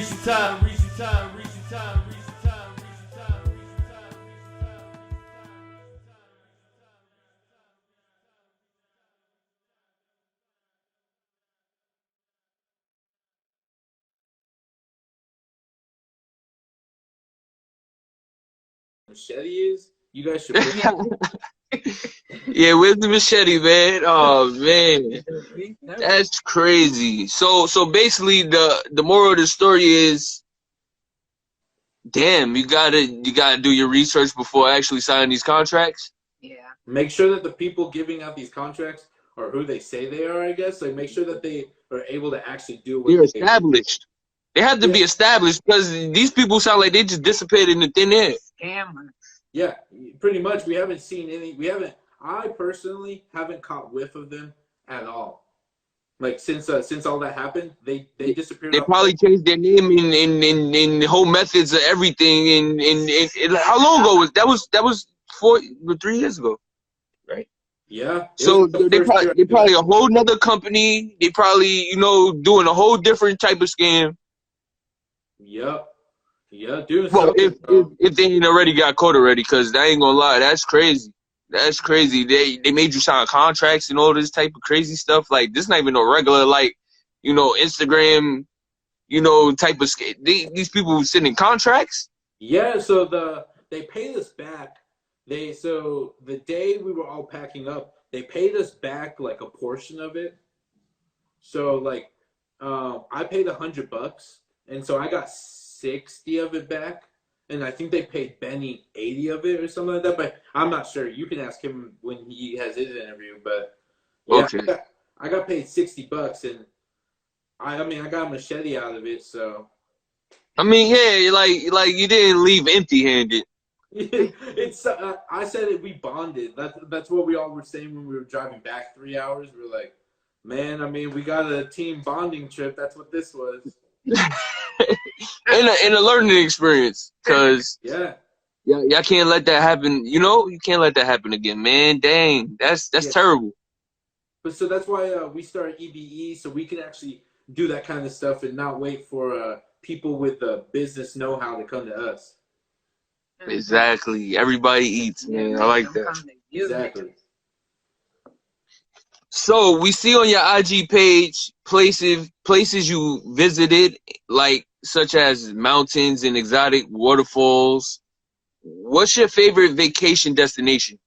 reach the top, reach the top, reach the top, reach the top, reach the top, reach the top, Machete is. You guys should put. Yeah, where's the machete, man? Oh man, that's crazy. So basically, the moral of the story is, damn, you gotta do your research before actually signing these contracts. Make sure that the people giving out these contracts are who they say they are. I guess like make sure that they are able to actually do what They're they. established. They have to Yeah, be established because these people sound like they just dissipated in the thin air. yeah, pretty much. We haven't seen any. We haven't. I personally haven't caught whiff of them at all. Like since all that happened, they disappeared They off. probably changed their name in the whole methods of everything. How long ago was that? Was 3 years ago, right? Yeah, it was So the first year. they probably a whole nother company. They probably doing a whole different type of scam. Yep. Yeah, doing Well, something, bro. if they ain't already got caught already, because I ain't gonna lie, that's crazy. That's crazy. They made you sign contracts and all this type of crazy stuff. Like this not even no regular Instagram type of these people sending contracts. Yeah, so they paid us back. So the day we were all packing up, they paid us back like a portion of it. So like, I paid $100, and so I got 60 of it back, and I think they paid Benny 80 of it or something like that. But I'm not sure. You can ask him when he has his interview. But yeah, Okay. I got paid $60, and I mean I got a machete out of it. So I mean, yeah, like you didn't leave empty-handed. it's I said it. We bonded. That's what we all were saying when we were driving back 3 hours. We were like, man, I mean, we got a team bonding trip. That's what this was. In a learning experience, cause Yeah. y'all can't let that happen. You can't let that happen again, man. Dang, that's Yeah. terrible. But so that's why we started EBE, so we can actually do that kind of stuff and not wait for people with business know-how to come to us. Exactly. Everybody eats, man. I like that. Exactly. So we see on your IG page places you visited, like such as mountains and exotic waterfalls. What's your favorite vacation destination?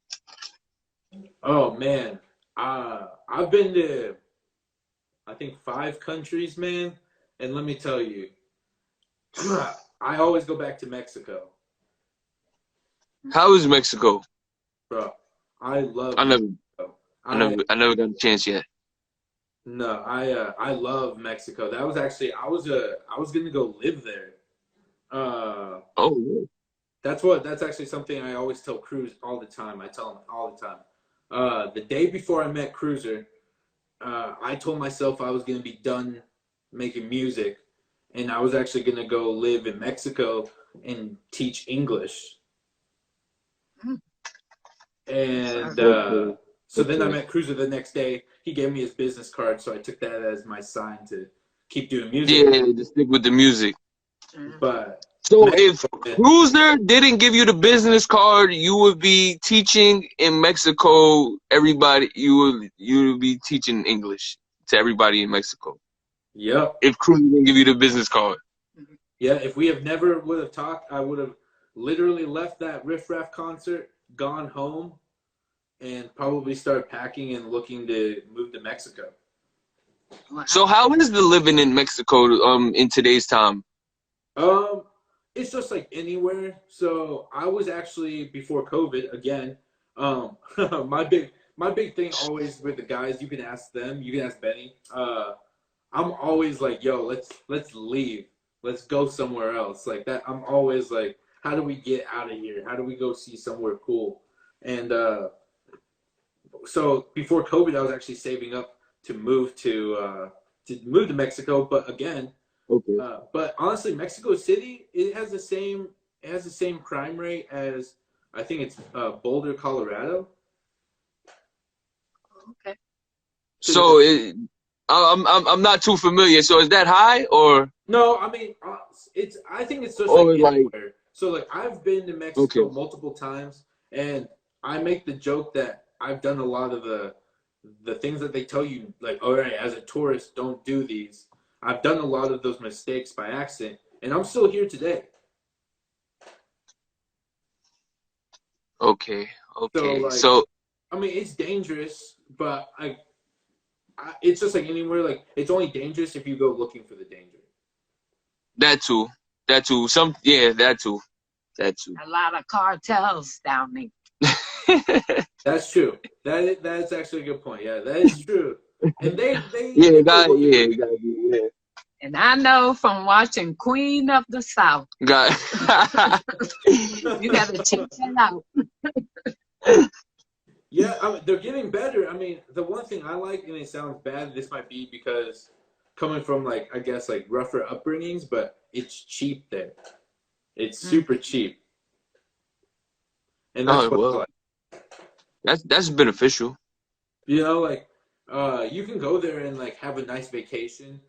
Oh man, I've been to I think 5 countries, man, and let me tell you, I always go back to Mexico, How is Mexico? bro. I love I never, Mexico. I never got a chance yet. No, I love Mexico. That was actually I was gonna go live there. Uh, Oh, yeah. that's actually something I always tell Cruz all the time. I tell him all the time. The day before I met Cruiser, I told myself I was gonna be done making music, and I was actually gonna go live in Mexico and teach English. And Okay. so then I Okay. met Cruiser the next day. He gave me his business card, so I took that as my sign to keep doing music. Yeah, just stick with the music. But So if Mexico, man, Cruiser didn't give you the business card, you would be teaching in Mexico. You would be teaching English to everybody in Mexico. yep, If Cruiser didn't give you the business card. yeah. If we have never would have talked, I would have literally left that Riff Raff concert, gone home, and probably started packing and looking to move to Mexico. So how is the living in Mexico in today's time? Um, it's just like anywhere. So I was actually before COVID again. My big thing always with the guys. You can ask them. You can ask Benny. I'm always like, yo, let's leave. Let's go somewhere else. Like that. I'm always like, how do we get out of here? How do we go see somewhere cool? And so before COVID, I was actually saving up to move to Mexico. But again, Okay. but honestly, Mexico City it has the same crime rate as I think it's Boulder, Colorado. So I'm not too familiar. So is that high or? No, I mean, I think it's just like Or like, anywhere. So like I've been to okay, Mexico multiple times, and I make the joke that I've done a lot of the things that they tell you, like, all right, as a tourist, don't do these. I've done a lot of those mistakes by accident, and I'm still here today. okay, So okay. like, So I mean, it's dangerous, but it's just like anywhere. Like, it's only dangerous if you go looking for the danger. that too, that too. Some, yeah, that too, that too. A lot of cartels down there. That's true. That's actually a good point. Yeah, that is true. And Yeah, they were looking for it gotta be, yeah. And I know from watching Queen of the South, Got. you got to check that out. Yeah, I mean, they're getting better. I mean, the one thing I like, and it sounds bad, this might be because coming from like I guess like rougher upbringings, but it's cheap there. It's super cheap, and that's Oh what I well, like. that's beneficial. You know, like you can go there and like have a nice vacation.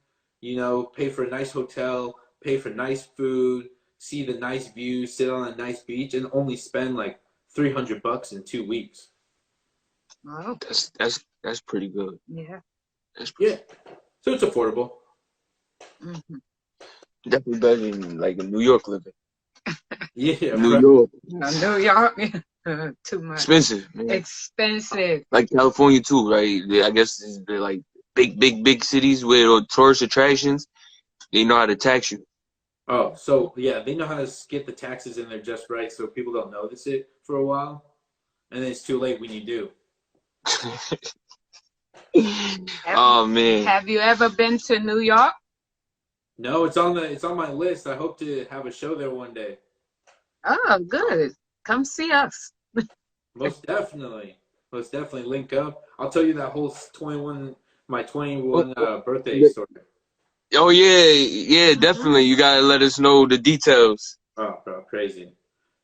You know, pay for a nice hotel, pay for nice food, see the nice view, sit on a nice beach, and only spend like $300 in 2 weeks. Oh, That's pretty good. yeah. That's pretty, Yeah, so it's affordable. Mm-hmm. definitely better than like in New York living. Yeah, New right. York, New York, too much. expensive, man. Expensive. Like California too, right? I guess they're like big cities with tourist attractions. They know how to tax you. Oh, so yeah, they know how to get the taxes in there just right, so people don't notice it for a while, and then it's too late when you do. Oh man, Have you ever been to New York? No, it's on my list. I hope to have a show there one day. Oh, good. Come see us. Most definitely, most definitely link up. I'll tell you that whole 21 my 21 birthday story. oh yeah, definitely. You gotta let us know the details. Oh, bro, crazy.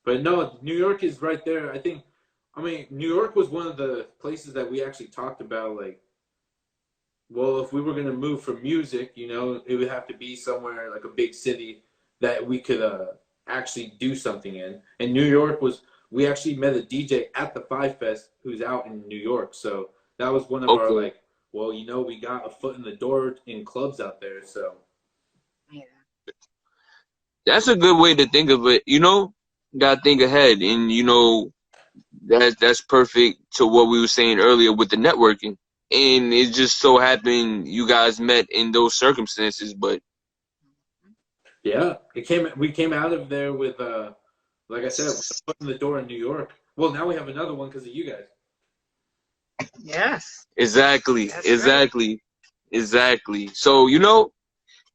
But no, New York is right there. I mean, New York was one of the places that we actually talked about. Like, well, if we were gonna move for music, you know, it would have to be somewhere like a big city that we could actually do something in. And New York was. We actually met a DJ at the Five Fest who's out in New York. So that was one of our Okay. like, well, you know, we got a foot in the door in clubs out there. So Yeah. That's a good way to think of it. You know, gotta think ahead, and you know that's perfect to what we were saying earlier with the networking. And it just so happened you guys met in those circumstances, but yeah, we came out of there with like I said, with a foot in the door in New York. Well, now we have another one because of you guys. Yes. exactly, That's exactly, exactly. So you know,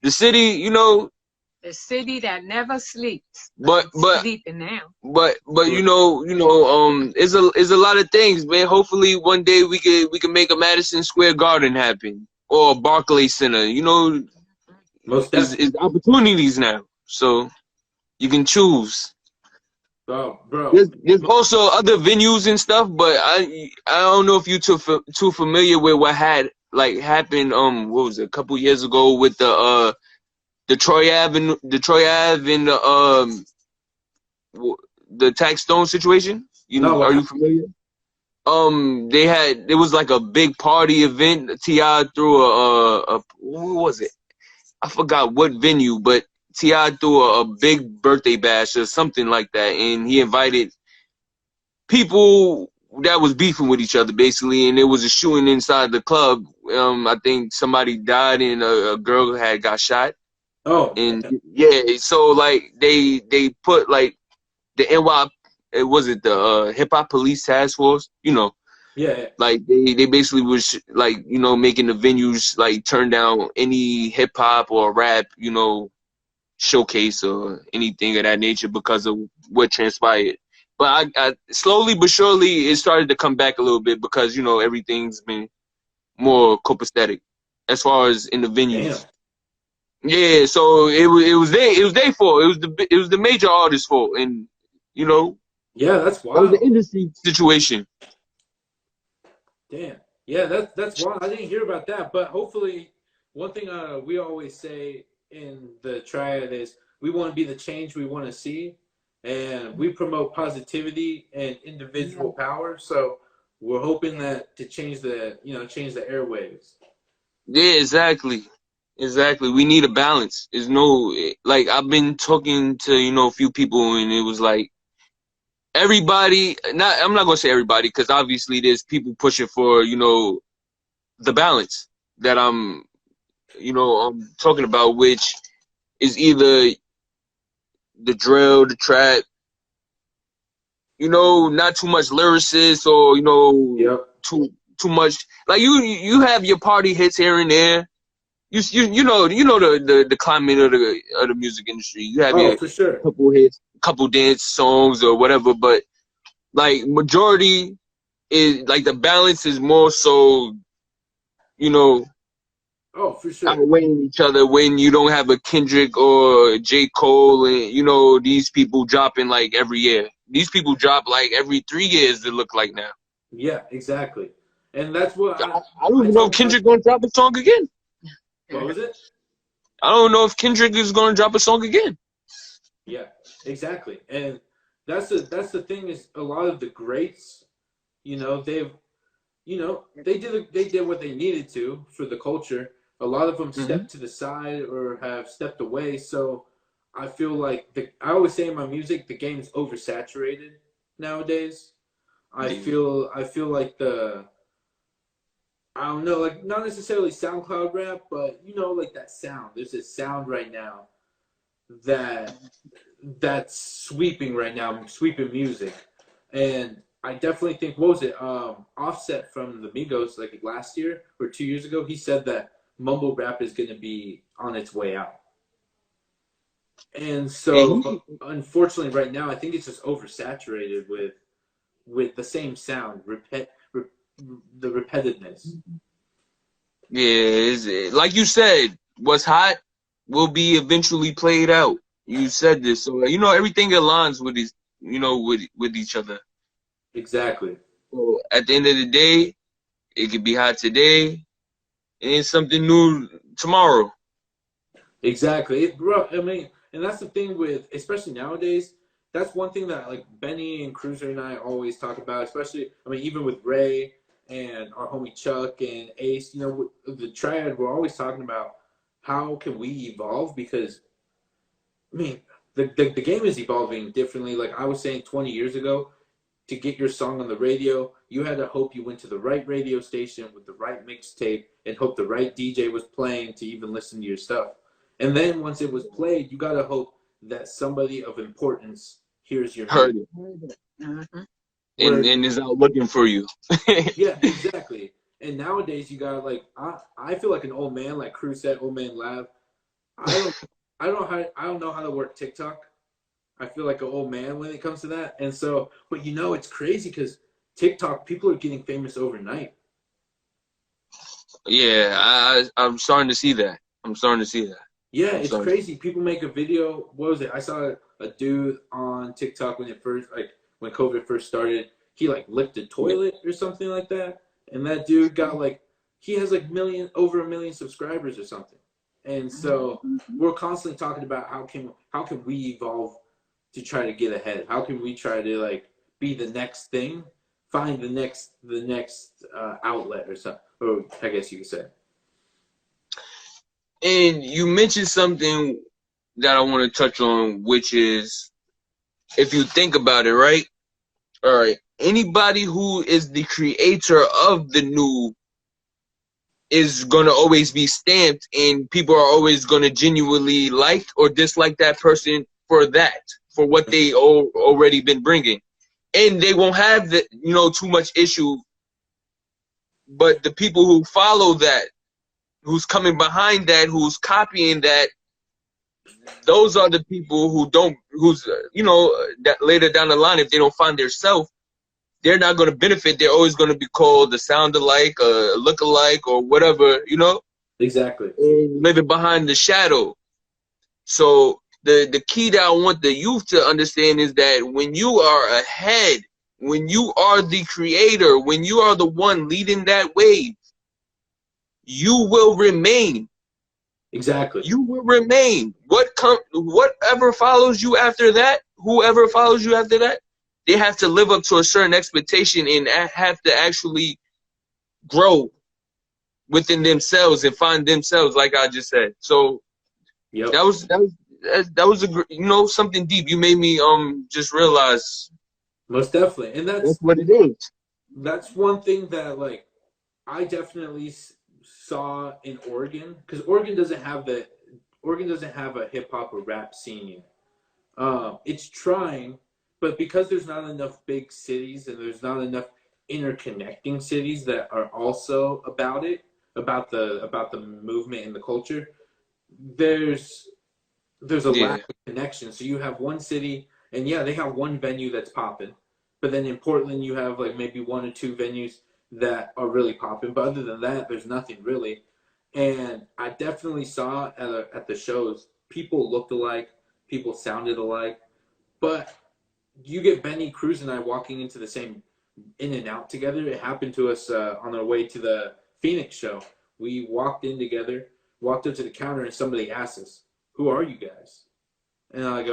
the city, you know, The city that never sleeps. but It's sleeping now. but is a lot of things, man. Hopefully one day we can make a Madison Square Garden happen or a Barclays Center. You know, Most definitely. is opportunities now, so you can choose. Oh, bro. There's also other venues and stuff, but I don't know if you too familiar with what had like happened. What was it, a couple years ago with the Troy Ave and the Tax Stone situation. No, what Are you happened? familiar? It was like a big party event. Ti threw a what was it? I forgot what venue, but Ti threw a big birthday bash or something like that, and he invited people that was beefing with each other basically, and it was a shooting inside the club. I think somebody died and a girl had got shot, Oh, and damn. yeah, so like they put like the NY, it was it the hip hop police task force, you know. Yeah. Like they basically was like, you know, making the venues like turn down any hip hop or rap, you know, showcase or anything of that nature because of what transpired. But I slowly but surely it started to come back a little bit because, you know, everything's been more copacetic as far as in the Damn. venues. Yeah, so it was their fault. It was the major artist's fault, and you know, Yeah, that's that was the wild. industry situation. Damn. Yeah, that's wild. I didn't hear about that, but hopefully, one thing we always say in the triad is we want to be the change we want to see, and we promote positivity and Yeah. individual power. So we're hoping that to change the change the airwaves. Yeah, exactly. Exactly. We need a balance. There's no like I've been talking to, a few people and it was like everybody not I'm not gonna say everybody because obviously there's people pushing for, the balance that I'm talking about, which is either the drill, the trap, not too much lyricist or, Yep. too much like you have your party hits here and there. The climate of the music industry. You have Oh, your for sure. couple hits, couple dance songs or whatever, but like majority is like the balance is more so, you know, Oh, for sure. outweighing each other when you don't have a Kendrick or J. Cole and these people dropping like every year. These people drop like every 3 years it look like now. Yeah, exactly. And that's what I don't I even know if talk about. Kendrick gonna drop a song again. What was it? I don't know if Kendrick is gonna drop a song again. Yeah, exactly. And that's the thing is a lot of the greats, they've they did what they needed to for the culture. A lot of them Hmm. stepped to the side or have stepped away. So I feel like I always say in my music the game's oversaturated nowadays. Yeah. I feel like I don't know, like not necessarily SoundCloud rap, but like that sound. There's this sound right now that that's sweeping right now, sweeping music. And I definitely think, what was it? Offset from the Migos, like last year or 2 years ago, he said that mumble rap is going to be on its way out. And And so, unfortunately, right now, I think it's just oversaturated with the same sound, the repetitiveness. yeah, like you said, what's hot will be eventually played out. You said this, so everything aligns with these, with each other. Exactly. So at the end of the day, it could be hot today, and something new tomorrow. Exactly. Bro, I mean, and that's the thing with, especially nowadays, that's one thing that like Benny and Cruiser and I always talk about, especially, I mean, even with Ray and our homie Chuck and Ace, the triad, we're always talking about how can we evolve because, I mean, the game is evolving differently. Like I was saying 20 years ago, to get your song on the radio, you had to hope you went to the right radio station with the right mixtape and hope the right DJ was playing to even listen to your stuff. And then once it was played, you got to hope that somebody of importance hears your music. Heard it, Mhm. and Where, is out looking for you. yeah, exactly. And nowadays, you got to like, I feel like an old man, like Crew said, old man Lav. I don't, I don't know how to work TikTok. I feel like an old man when it comes to that. And so, but it's crazy because TikTok, people are getting famous overnight. Yeah, I'm starting to see that. I'm starting to see that. Yeah, I'm it's starting. crazy. People make a video. What was it? I saw a dude on TikTok when it first, like when COVID first started. He like licked a Yeah. toilet or something like that, and that dude got like he has like over a million subscribers or something. And so we're constantly talking about how can we evolve to try to get ahead? How can we try to like be the next thing, find the next outlet or something, or I guess you could say. And you mentioned something that I want to touch on, which is if you think about it, right? All right. Anybody who is the creator of the new is going to always be stamped, and people are always going to genuinely like or dislike that person for that, for what they already been bringing. And they won't have too much issue, but the people who follow that, who's coming behind that, who's copying that, those are the people who don't, that later down the line, if they don't find their self, they're not going to benefit. They're always going to be called the sound alike, look alike, or whatever, Exactly. and living behind the shadow. So the key that I want the youth to understand is that when you are ahead, when you are the creator, when you are the one leading that wave, you will remain. Exactly. You will remain. Whatever follows you after that, whoever follows you after that, they have to live up to a certain expectation and have to actually grow within themselves and find themselves, like I just said. So Yep. that was something deep. You made me just realize Most definitely. And that's what it is. that's one thing that like I definitely saw in Oregon, because Oregon doesn't have a hip hop or rap scene yet. It's trying, but because there's not enough big cities and there's not enough interconnecting cities that are also about it, about the movement and the culture, there's a lack of connection. So you have one city, and yeah, they have one venue that's popping, but then in Portland you have like maybe one or two venues that are really popping. But other than that, there's nothing really. And I definitely saw at the shows, people looked alike, people sounded alike, but you get Benny Cruz and I walking into the same In and Out together. It happened to us on our way to the Phoenix show. We walked in together, walked up to the counter, and somebody asked us, "Who are you guys?" And I'm like,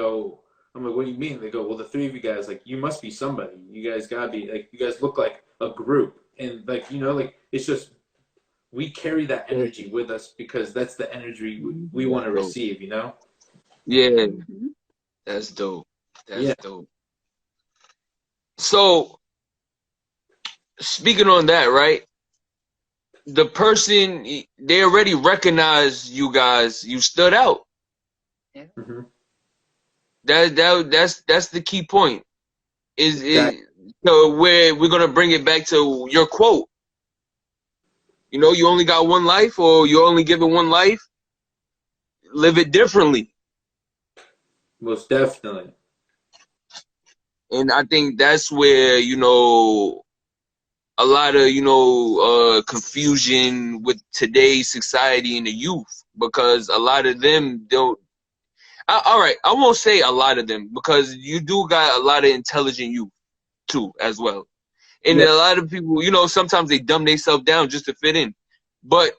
"What do you mean?" They go, "Well, the three of you guys, like, you must be somebody. You guys gotta be like, you guys look like a group." And like, like it's just we carry that energy with us because that's the energy we want to receive. Yeah, that's dope. That's dope. So, speaking on that, right? The person, they already recognized you guys. You stood out. Yeah. Mm-hmm. That's the key point. So where we're gonna bring it back to your quote. You only got one life, or you're only given one life. Live it differently. Most definitely. And I think that's where, a lot of, confusion with today's society and the youth, because a lot of them don't. All right, I won't say a lot of them, because you do got a lot of intelligent youth too, as well. And a lot of people, sometimes they dumb themselves down just to fit in. But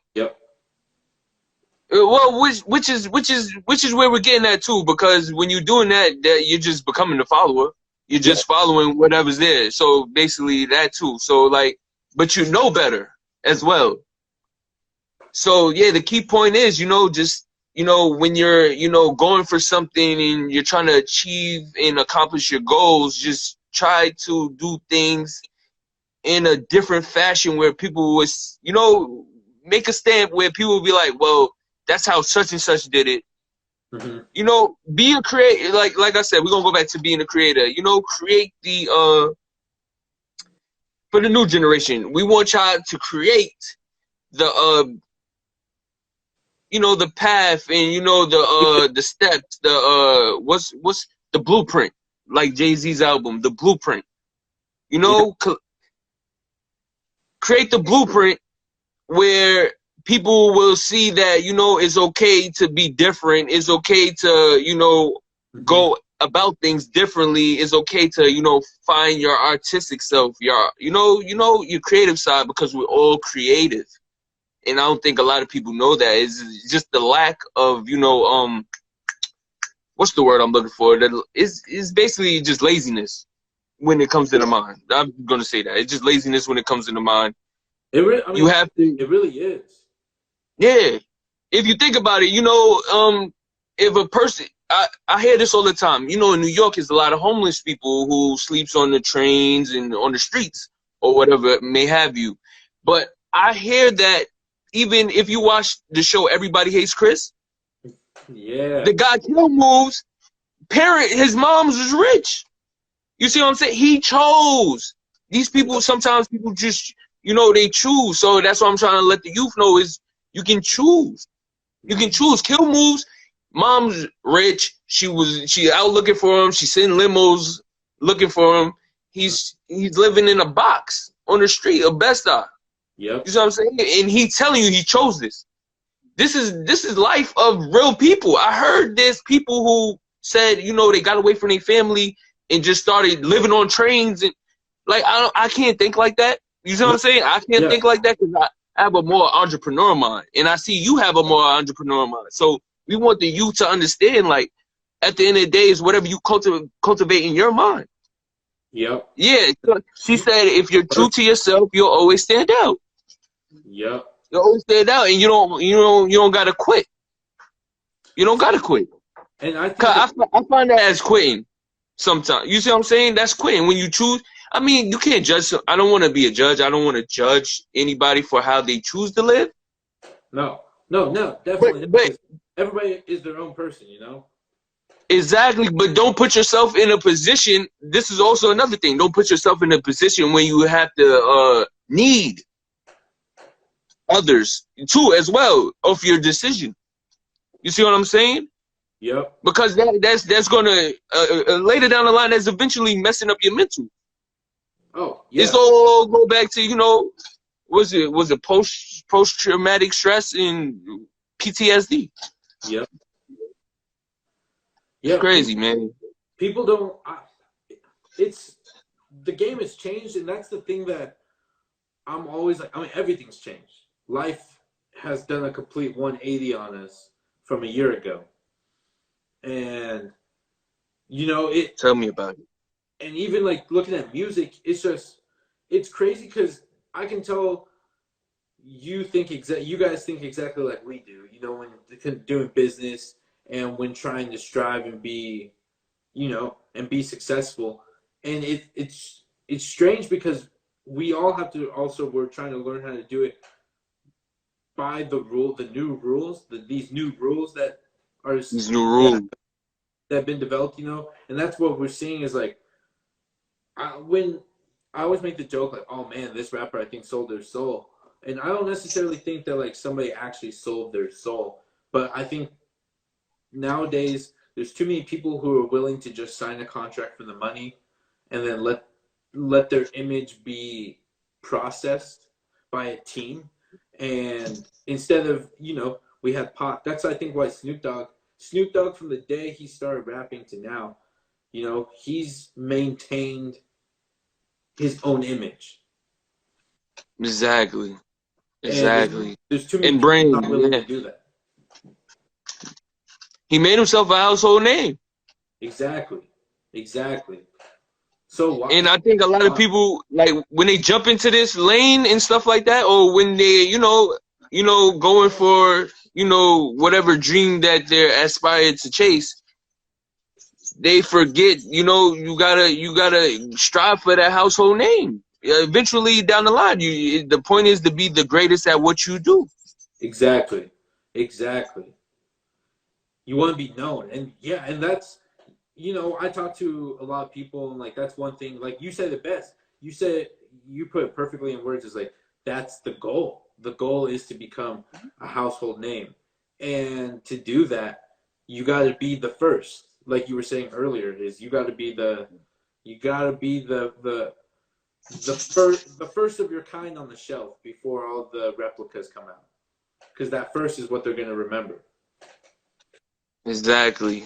well, which is where we're getting at too, because when you're doing that you're just becoming the follower. You're just following whatever's there. So basically that too. So like, but you know better as well. So yeah, the key point is, just when you're going for something and you're trying to achieve and accomplish your goals, just try to do things in a different fashion where people was, make a stamp where people will be like, well, that's how such and such did it. Mm-hmm. Be a creator. Like I said, we're gonna go back to being a creator. Create the for the new generation. We want y'all to create the the path and the steps. What's the blueprint? Like Jay-Z's album, The Blueprint. Create the blueprint where people will see that, it's okay to be different. It's okay to, go about things differently. It's okay to, find your artistic self, your creative side, because we're all creative. And I don't think a lot of people know that. It's just the lack of, what's the word I'm looking for? It's basically just laziness when it comes to the mind. I'm going to say that. It's just laziness when it comes to the mind. It really is. Yeah. If you think about it, if a person, I hear this all the time. In New York, there's a lot of homeless people who sleeps on the trains and on the streets or whatever it may have you. But I hear that even if you watch the show Everybody Hates Chris, the guy Kill Moves, his mom's was rich. You see what I'm saying? He chose. These people, sometimes people just, they choose. So that's what I'm trying to let the youth know is you can choose. You can choose. Kill Moves, mom's rich. She out looking for him. She's in limos looking for him. He's living in a box on the street, a Bed-Stuy. Yep. You know what I'm saying? And he telling you he chose this. This is life of real people. I heard there's people who said, they got away from their family and just started living on trains, and like I can't think like that. You know what I'm saying? I can't think like that because have a more entrepreneur mind, and I see you have a more entrepreneur mind. So we want the youth to understand, like, at the end of the day, is whatever you cultivate in your mind. Yep. Yeah, she said, if you're true to yourself, you'll always stand out. Yep. You'll always stand out, and you don't gotta quit. You don't gotta quit. And I think 'Cause I find that as quitting sometimes. You see what I'm saying? That's quitting when you choose. I mean, you can't judge. I don't want to be a judge. I don't want to judge anybody for how they choose to live. no, definitely not, But 'cause everybody is their own person, you know. exactly. But don't put yourself in a position. This is also another thing. Don't put yourself in a position when you have to need others too as well of your decision. You see what I'm saying? Yep. Because that's gonna later down the line, that's eventually messing up your mental. Oh, yeah. It's all go back to, was it post traumatic stress and PTSD? Yep. It's crazy, man. People don't. It's the game has changed, and that's the thing that I'm always like. I mean, everything's changed. Life has done a complete 180 on us from a year ago, and it. Tell me about it. And even like looking at music, it's crazy because I can tell you guys think exactly like we do. When doing business and when trying to strive and be, and be successful. And it's strange because we all have to we're trying to learn how to do it by the new rules, these new rules that are These new rules that have been developed, and that's what we're seeing is like, when I always make the joke like, oh man, this rapper I think sold their soul. And I don't necessarily think that like somebody actually sold their soul, but I think nowadays there's too many people who are willing to just sign a contract for the money and then let their image be processed by a team. And instead of, we had pop. That's I think why Snoop Dogg from the day he started rapping to now, he's maintained his own image. exactly. And there's too many and people not brain, willing yeah. to do that. He made himself a household name. Exactly. So why? And I think a lot of people, like, when they jump into this lane and stuff like that, or when they, going for, whatever dream that they're aspired to chase, they forget, you gotta strive for that household name. Eventually down the line, the point is to be the greatest at what you do. Exactly. You want to be known. And yeah, and that's, I talk to a lot of people, and like that's one thing, like you said it best. You put it perfectly in words, is like that's the goal. The goal is to become a household name. And to do that, you got to be the first. Like you were saying earlier, is you got to be the first of your kind on the shelf before all the replicas come out. Because that first is what they're going to remember. Exactly.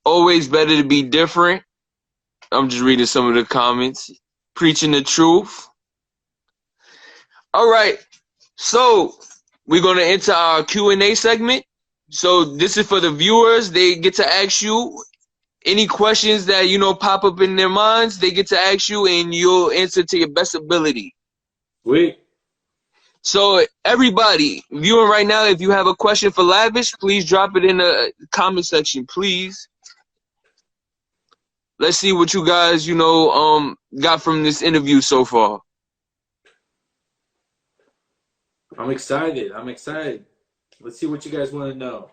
Always better to be different. I'm just reading some of the comments. Preaching the truth. All right. So we're going to enter our Q&A segment. So this is for the viewers. They get to ask you any questions that, pop up in their minds. They get to ask you, and you'll answer to your best ability. Sweet. So everybody viewing right now, if you have a question for Lavish, please drop it in the comment section, please. Let's see what you guys, got from this interview so far. I'm excited. Let's see what you guys want to know.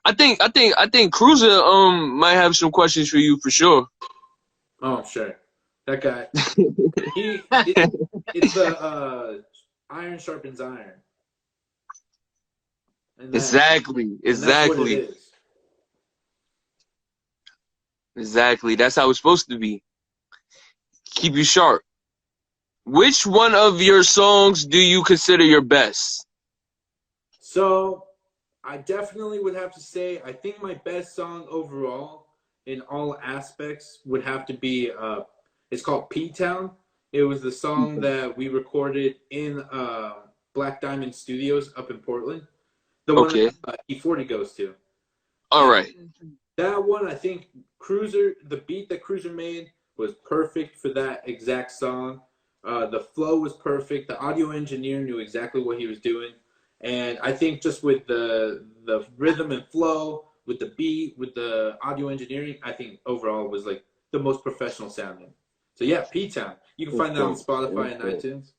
I think Cruiser might have some questions for you for sure. Oh, sure. That guy. It's iron sharpens iron. Exactly. That's what it is. Exactly. That's how it's supposed to be. Keep you sharp. Which one of your songs do you consider your best? So, I definitely would have to say, I think my best song overall, in all aspects, would have to be, it's called P-Town. It was the song that we recorded in Black Diamond Studios up in Portland, the one Okay. that E40 goes to. All And right. that one, I think Cruiser, the beat that Cruiser made was perfect for that exact song. The flow was perfect. The audio engineer knew exactly what he was doing, and I think just with the rhythm and flow, with the beat, with the audio engineering, I think overall was like the most professional sounding. So yeah, P-Town. You can find that on Spotify and iTunes.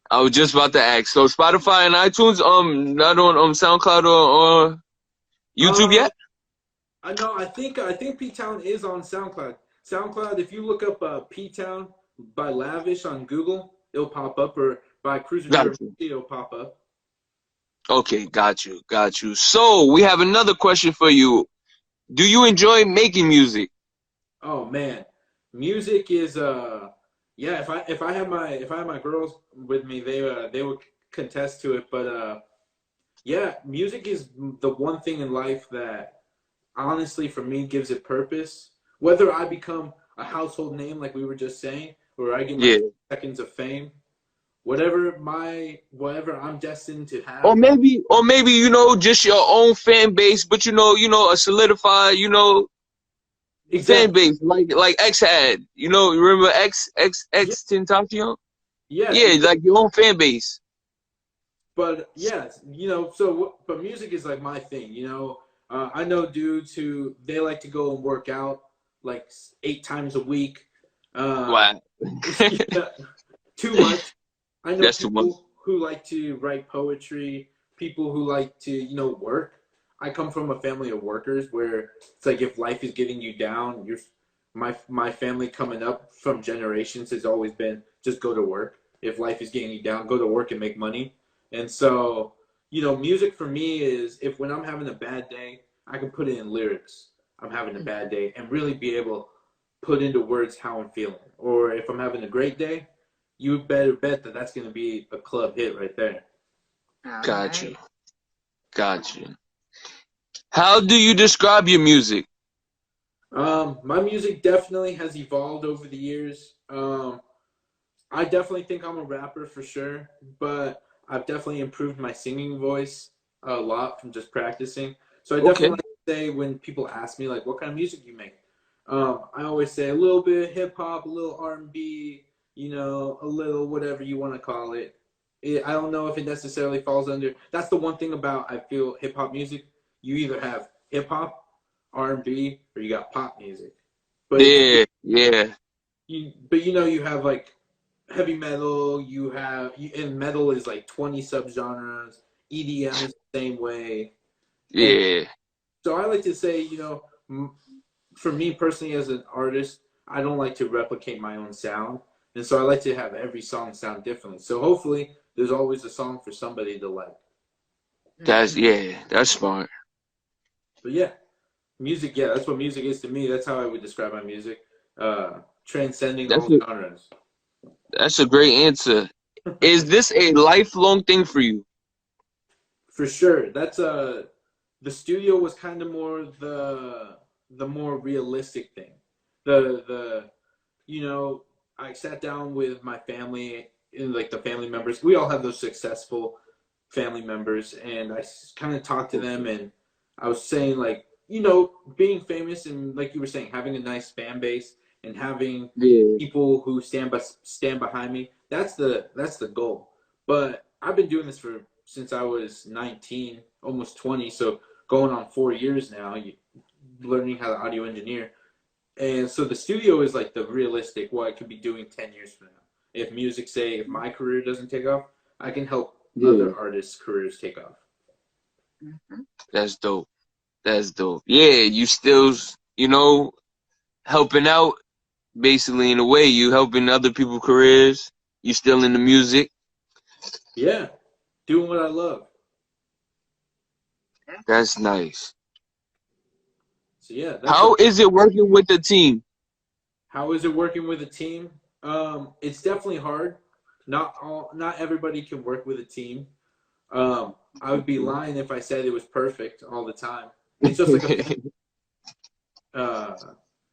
I was just about to ask. So Spotify and iTunes, not on SoundCloud or YouTube Um, yet? I know. I think P Town is on SoundCloud. SoundCloud. If you look up P Town by Lavish on Google, it'll pop up, or by Cruiser Got Durability, you. it'll pop up. Okay, got you, got you. So we have another question for you. Do you enjoy making music? Oh man, music is yeah. If I had my girls with me, they would contest to it. But yeah, music is the one thing in life that honestly for me gives it purpose. Whether I become a household name like we were just saying, or I get my Yeah. 2 seconds of fame, whatever I'm destined to Or have. maybe just your own fan base, but a solidified, fan Exactly. base like X had. You remember Yeah, Tentacion? yes, Yeah, like your own fan base. but yes, but music is like my thing. I know dudes who they like to go and work out like 8 times a week. Wow. Yeah, too much. I know That's too much. people who like to write poetry, people who like to, work. I come from a family of workers where it's like if life is getting you down, my family coming up from generations has always been just go to work. If life is getting you down, go to work and make money. And so, music for me is if when I'm having a bad day, I can put it in lyrics. I'm having a bad day and really be able to put into words how I'm feeling. Or if I'm having a great day, you better bet that that's going to be a club hit right there. All Got you. right. Got you. How do you describe your music? My music definitely has evolved over the years. I definitely think I'm a rapper for sure, but I've definitely improved my singing voice a lot from just practicing. So I definitely Okay. like to say when people ask me like, "What kind of music you make?" I always say a little bit of hip hop, a little R&B, a little whatever you want to call it. I don't know if it necessarily falls under. That's the one thing about I feel hip hop music. You either have hip hop, R&B, or you got pop music. But Yeah, yeah, you have like heavy metal. And metal is like 20 subgenres. EDM is the same way. And yeah. so I like to say, for me personally as an artist, I don't like to replicate my own sound. And so I like to have every song sound differently. So hopefully there's always a song for somebody to like. That's smart. But yeah, music, yeah, that's what music is to me. That's how I would describe my music. Transcending That's all a genres. that's a great answer. Is this a lifelong thing for you? For sure. That's the studio was kind of more the more realistic thing. The I sat down with my family and like the family members. We all have those successful family members, and I kind of talked to them, and I was saying like being famous and like you were saying having a nice fan base and having Yeah. people who stand behind me. That's the goal. But I've been doing this for since I was 19, almost 20, so going on 4 years now. Learning how to audio engineer, and so the studio is like the realistic what I could be doing 10 years from now. If my career doesn't take off, I can help Yeah. other artists' careers take off. Mhm. That's dope. That's dope. Yeah, you still, helping out basically in a way. You helping other people's careers. You still in the music. Yeah, doing what I love. That's nice. So yeah, that's How what. is it working with the team? How is it working with a team? It's definitely hard. Not everybody can work with a team. I would be lying if I said it was perfect all the time. It's just like a uh,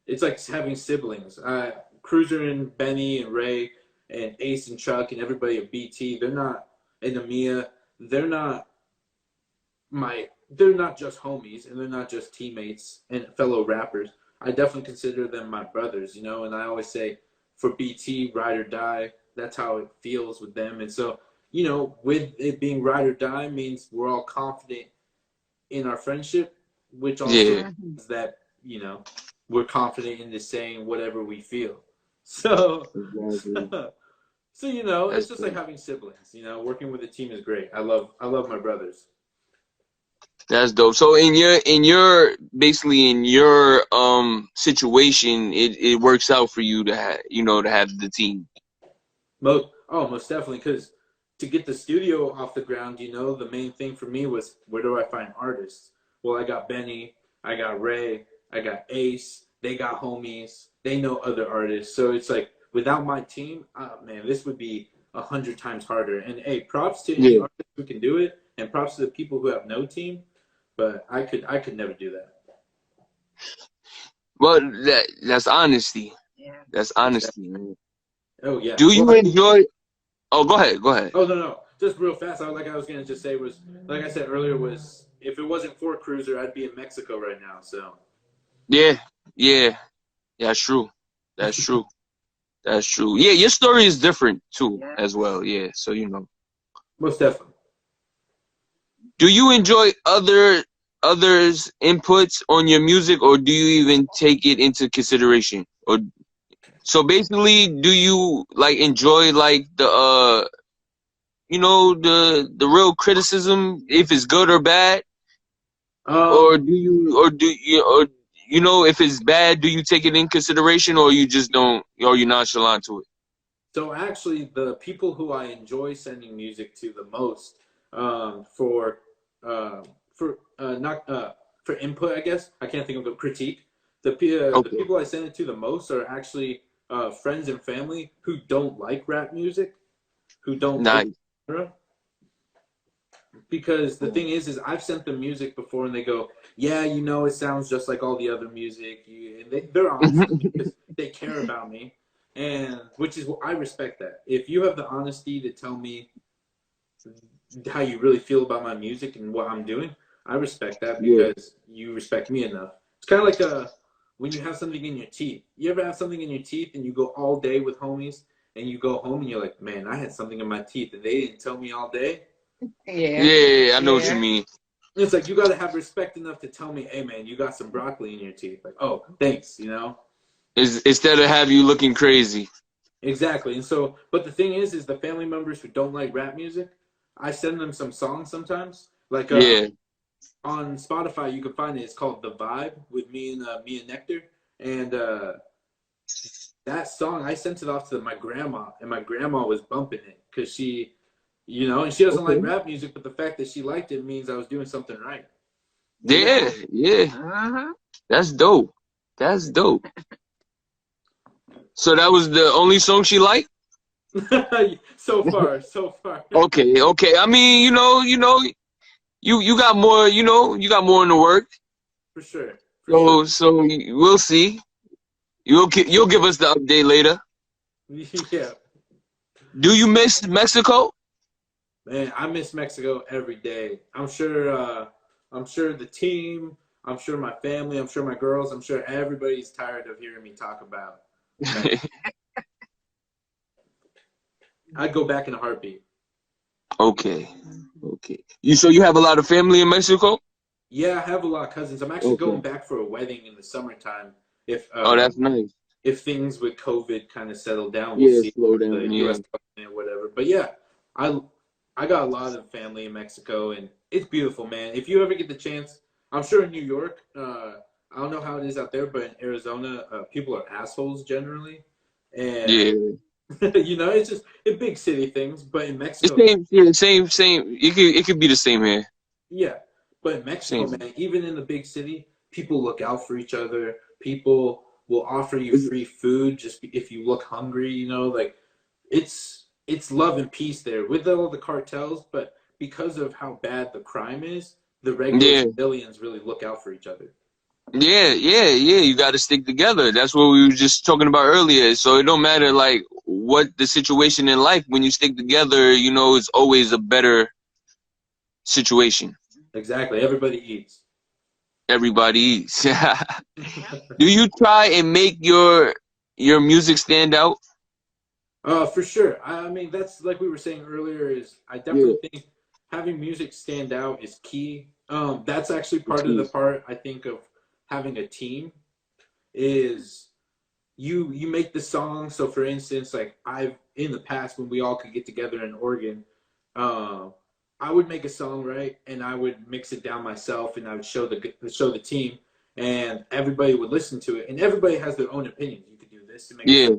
it's like having siblings. Cruiser and Benny and Ray, and Ace and Chuck and everybody at BT. They're not, and Amia. They're not they're not just homies, and they're not just teammates and fellow rappers. I definitely consider them my brothers, and I always say for BT, ride or die. That's how it feels with them. And so, with it being ride or die means we're all confident in our friendship, which also Yeah. means that, we're confident in just saying whatever we feel. So, Exactly. it's That's just like dope. having siblings. Working with a team is great. I love my brothers. That's dope. So in your situation, it works out for you to have the team. Most definitely, because to get the studio off the ground, the main thing for me was, where do I find artists? Well, I got Benny, I got Ray, I got Ace. They got homies. They know other artists. So it's like, without my team, man, this would be 100 times harder. And hey, props to any Yeah. artist who can do it, and props to the people who have no team. But I could never do that. Well, that's honesty. Yeah. That's honesty, man. Oh yeah. Do you Well, enjoy? Oh, go ahead. Go ahead. oh no. Just real fast. I was gonna just say was, like I said earlier, was if it wasn't for Cruiser, I'd be in Mexico right now. So Yeah. Yeah. That's true. That's true. That's true. Yeah, your story is different too, Yeah. as well. Yeah. So most definitely. do you enjoy others' inputs on your music, or do you even take it into consideration? Or so basically, do you like enjoy like the real criticism, if it's good or bad, or Um, if it's bad, do you take it in consideration, or you just don't, or you nonchalant to it? so actually, the people who I enjoy sending music to the most, for uh, not for input, I guess I can't think of a critique. The Okay. people I send it to the most are actually friends and family who don't like rap music, who don't like Nice. the genre. Because the thing is I've sent them music before, and they go, yeah, it sounds just like all the other music. And they're honest with me because they care about me, and which is what I respect. That if you have the honesty to tell me how you really feel about my music and what I'm doing, I respect that Yeah. because you respect me enough. It's kind of like when you have something in your teeth. You ever have something in your teeth and you go all day with homies, and you go home and you're like, man, I had something in my teeth and they didn't tell me all day. Yeah. Yeah, I know what you Yeah. mean. It's like, you got to have respect enough to tell me, hey man, you got some broccoli in your teeth. Like, oh, thanks. Is instead of have you looking crazy. Exactly. And so, but the thing is the family members who don't like rap music, I send them some songs sometimes. Like Yeah. on Spotify, you can find it. It's called The Vibe with me and Nectar, and that song I sent it off to my grandma, and my grandma was bumping it because and she doesn't like Okay. rap music, but the fact that she liked it means I was doing something right. Yeah, yeah. Uh-huh. That's dope. That's dope. So that was the only song she liked? So far, so far. Okay, okay. I mean, you got more, you got more in the work. For sure. For sure. So we'll see. You'll give us the update later. Yeah. Do you miss Mexico? Man, I miss Mexico every day. I'm sure the team, I'm sure my family, I'm sure my girls, I'm sure everybody's tired of hearing me talk about Mexico. I'd go back in a heartbeat. Okay, okay. You have a lot of family in Mexico? Yeah, I have a lot of cousins. I'm actually Okay. going back for a wedding in the summertime. If Oh, that's nice. if things with COVID kind of settle down, we'll Yeah, see slow the down. Yeah. U.S. government or whatever. But yeah, I I got a lot of family in Mexico, and it's beautiful, man. If you ever get the chance, I'm sure in New York, I don't know how it is out there, but in Arizona, people are assholes generally, and Yeah. it's just in big city things. But in The Mexico, same, yeah, same. It could be the same here. yeah, but in Mexico, Same. man, even in the big city, people look out for each other. People will offer you free food just if you look hungry. Like it's love and peace there with all the cartels, but because of how bad the crime is, the regular Yeah, civilians really look out for each other. yeah. You got to stick together. That's what we were just talking about earlier. So it don't matter like what the situation in life, when you stick together, you know, it's always a better situation. Exactly. Everybody eats. Everybody eats. Do you try and make your music stand out? For sure. I mean, that's like we were saying earlier. Is I Yeah. definitely think having music stand out is key. That's actually part of the Okay. part I think of having a team is you make the song. So for instance, like I've in the past when we all could get together in Oregon, uh, I would make a song, right, and I would mix it down myself, and I would show the team, and everybody would listen to it, and everybody has their own opinions. You could do this to make it. Yeah.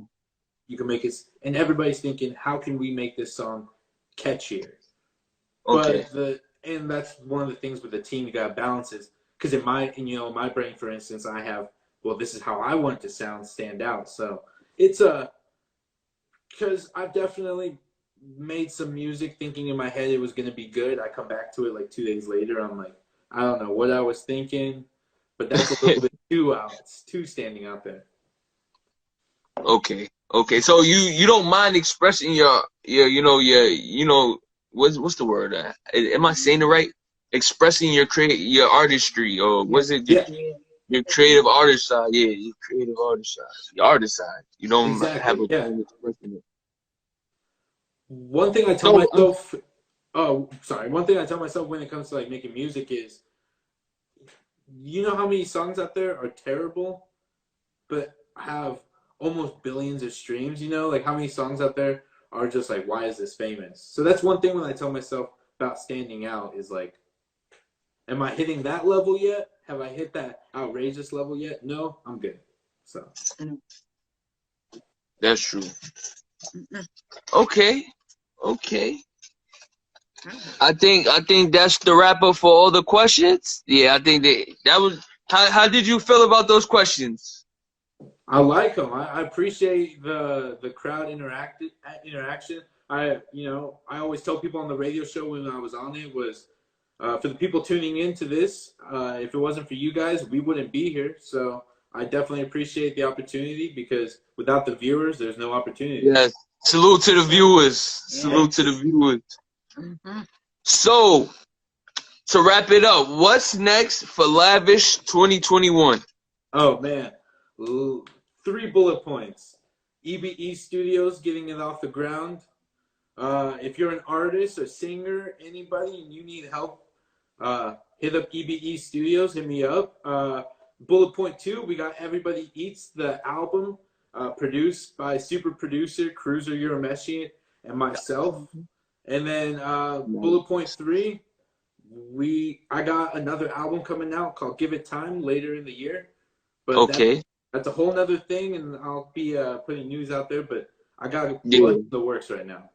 You can make it, and everybody's thinking, how can we make this song catchier? Okay. And that's one of the things with the team you got to balance is because in my brain, for instance, I have well, this is how I want it to stand out. So it's a because I've definitely made some music thinking in my head it was gonna be good. I come back to it like 2 days later. I'm like, I don't know what I was thinking, but that's a little bit too out. It's too standing out there. Okay. Okay. So you don't mind expressing your what's the word? Am I saying it right? Expressing your artistry, or was it Yeah, your creative artist side? Yeah, your creative artist side. Your artist side. You don't have exactly. a Yeah. problem expressing it. One thing I tell So myself, oh, sorry. One thing I tell myself when it comes to like making music is, you know how many songs out there are terrible, but have almost billions of streams. You know, like how many songs out there are just like, why is this famous? So that's one thing when I tell myself about standing out is like, am I hitting that level yet? Have I hit that outrageous level yet? No, I'm good. So that's true. Okay. Okay. I think that's the wrap up for all the questions. Yeah, I think that was how did you feel about those questions? I like them. I appreciate the crowd interaction. I always tell people on the radio show when I was on it was for the people tuning into this. If it wasn't for you guys, we wouldn't be here. So I definitely appreciate the opportunity because without the viewers, there's no opportunity. Yes. Salute to the viewers. Yeah. Salute to the viewers. Mm-hmm. So, to wrap it up, what's next for Lavish 2021? Oh man, 3 bullet points. EBE Studios getting it off the ground. If you're an artist, a singer, anybody, and you need help, hit up EBE Studios. Hit me up. Bullet point 2, we got Everybody Eats, the album, produced by super producer Cruiser Urameshi and myself. And then bullet point 3, I got another album coming out called Give It Time later in the year. But Okay. that's a whole nother thing, and I'll be putting news out there. But I got a bunch in the works right now.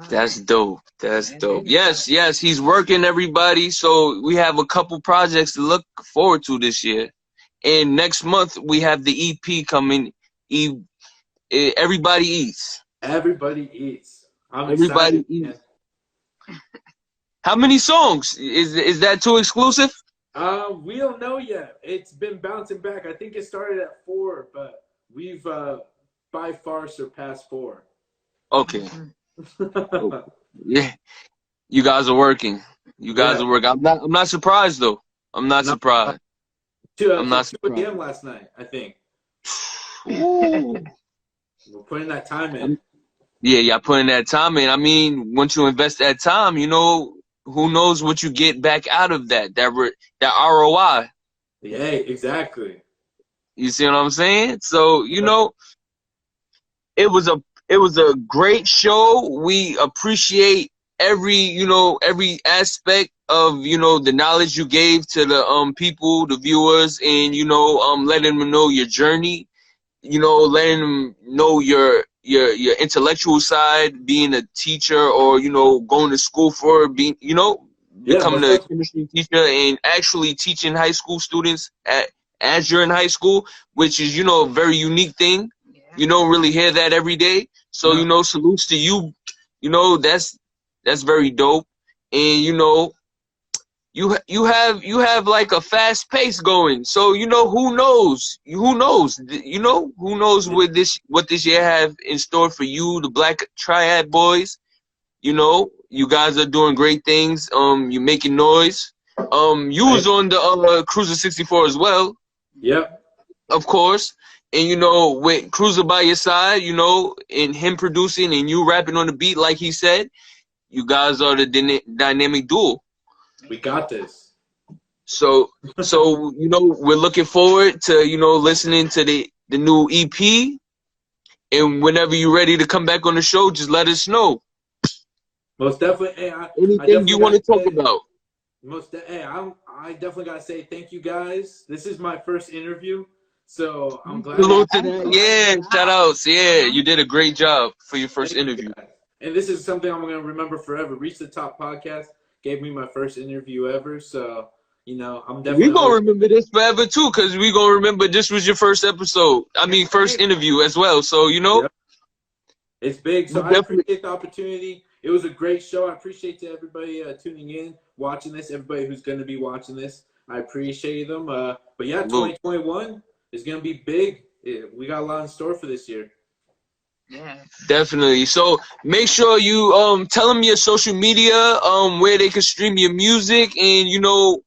That's dope. That's dope. Yes, yes, he's working, everybody. So we have a couple projects to look forward to this year. And next month we have the EP coming. Everybody Eats. Everybody Eats. I'm Everybody excited. Eats. How many songs? Is that too exclusive? We don't know yet. It's been bouncing back. I think it started at 4, but we've by far surpassed 4. Okay. Yeah. You guys are working. You guys are working. I'm not surprised though. I'm not surprised. I'm not 2 surprised. a.m. last night, I think. Ooh. We're putting that time in. Yeah, putting that time in. I mean, once you invest that time, you know, who knows what you get back out of that ROI. Yeah, exactly. You see what I'm saying? So, you know, it was a great show. We appreciate every aspect of, the knowledge you gave to the people, the viewers, and letting them know your journey, letting them know your intellectual side, being a teacher, or going to school for being becoming a chemistry teacher and actually teaching high school students as you're in high school, which is a very unique thing. You don't really hear that every day. So salutes to you. That's very dope. And you have like a fast pace going. So you know who knows what this year have in store for you, the Black Triad boys. You know, you guys are doing great things. You're making noise. You was on the Cruiser 64 as well, Yep. of course. And you know, with Cruiser by your side, you know, and him producing and you rapping on the beat, like he said, you guys are the dynamic duo. We got this. So you know, we're looking forward to, you know, listening to the new EP. And whenever you're ready to come back on the show, just let us know. Most definitely. Hey, I Anything definitely you want to gotta talk say, about. I definitely gotta say thank you guys. This is my first interview, so I'm glad. Salute to that. Yeah, shout outs. Yeah, you did a great job for your first Thank you interview. guys. And this is something I'm gonna remember forever. Reach the Top podcast gave me my first interview ever, so you know I'm definitely. We gonna remember this forever too, cause we gonna remember this was your first episode. I mean, first interview as well. So you know, Yep. It's big. So I appreciate the opportunity. It was a great show. I appreciate everybody tuning in, watching this. Everybody who's going to be watching this, I appreciate them. But yeah, 2021 is going to be big. We got a lot in store for this year. Yeah. Definitely. So make sure you tell them your social media, where they can stream your music, and you know,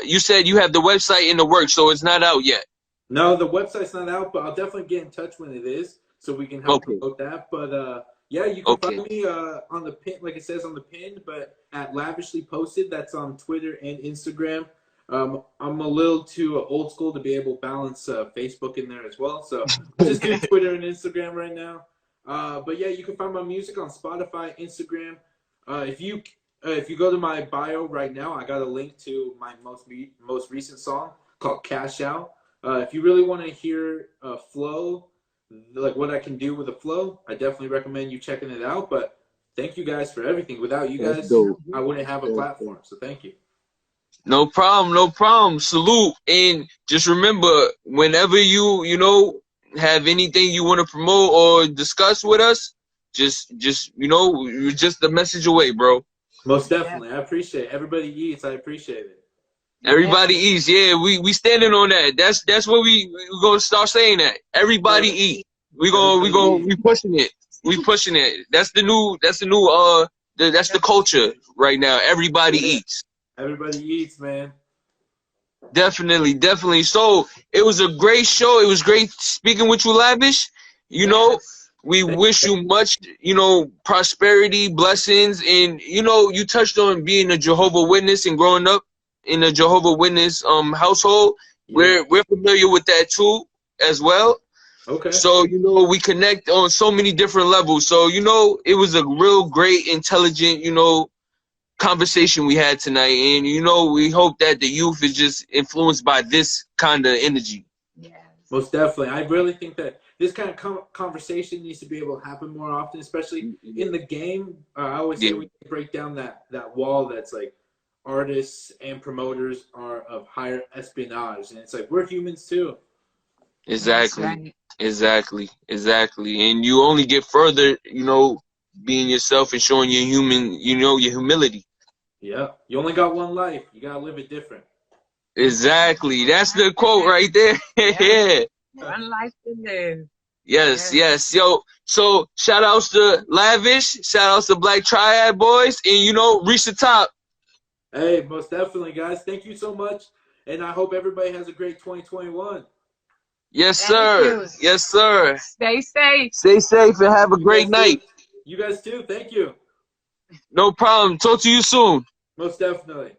you said you have the website in the works, so it's not out yet. No, the website's not out, but I'll definitely get in touch when it is, so we can help promote that. But yeah, you can find me on the pin, like it says on the pin, but at Lavishly Posted. That's on Twitter and Instagram. I'm a little too old school to be able to balance Facebook in there as well, so I'm just doing Twitter and Instagram right now. But yeah, you can find my music on Spotify, Instagram. If you go to my bio right now, I got a link to my most recent song called Cash Out. If you really want to hear flow, like what I can do with a flow, I definitely recommend you checking it out. But thank you guys for everything. Without you guys, I wouldn't have a platform. So thank you. No problem, no problem. Salute. And just remember, whenever you know, have anything you want to promote or discuss with us, just you know, you're just a message away, bro. Most definitely. I appreciate it. Everybody eats. I appreciate it. Everybody eats. Yeah, we standing on that. That's what we gonna start saying that. Everybody eat. We pushing it. We pushing it. That's the new that's the culture right now. Everybody eats. Everybody eats, man. Definitely. So it was a great show. It was great speaking with you, Lavish. You know, we wish you much, you know, prosperity, blessings, and you know, you touched on being a Jehovah Witness and growing up in a Jehovah Witness household. Yeah. We're familiar with that too as well. Okay. So you know, we connect on so many different levels. So you know, it was a real great, intelligent, you know, conversation we had tonight, and you know, we hope that the youth is just influenced by this kind of energy. Yes. Most definitely. I really think that this kind of conversation needs to be able to happen more often, especially in the game. I always say we break down that wall that's like artists and promoters are of higher espionage, and it's like we're humans too. Exactly. Right. Exactly. And you only get further, you know, being yourself and showing your your humility. Yeah. You only got one life. You gotta live it different. Exactly. That's the quote right there. Yeah. One life to live. Yes. Yo, so shout outs to Lavish, shout outs to Black Triad boys, and you know, reach the top. Hey, most definitely, guys. Thank you so much. And I hope everybody has a great 2021. Yes, sir. Yes, sir. Stay safe. Stay safe and have a great night. You guys too. Thank you. No problem. Talk to you soon. Most definitely.